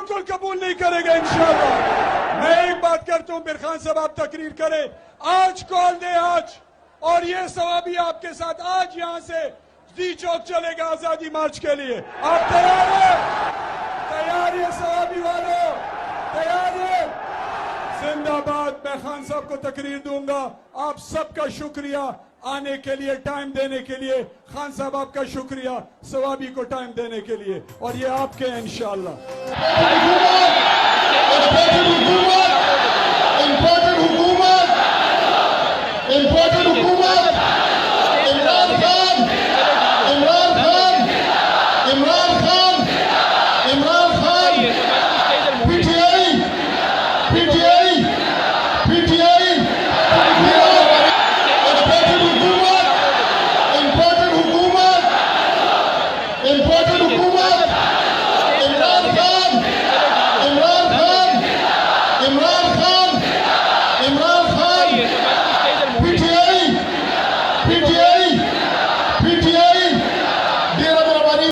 बिल्कुल कबूल नहीं करेगा इंशाअल्लाह। मैं एक बात करता हूं, मिर खान साहब आप तकरीर करें, आज कॉल दे आज, और ये सवाबी आपके साथ आज यहां से जी चौक चलेगा आजादी मार्च के लिए। आप तैयार हैं? तैयार है सवाबी वालों? तैयार है? जिंदाबाद। मैं खान साहब को तकरीर दूंगा। आप सबका शुक्रिया आने के लिए, टाइम देने के लिए। खान साहब आपका शुक्रिया सवाबी को टाइम देने के लिए, और ये आपके हैं इंशाअल्लाह।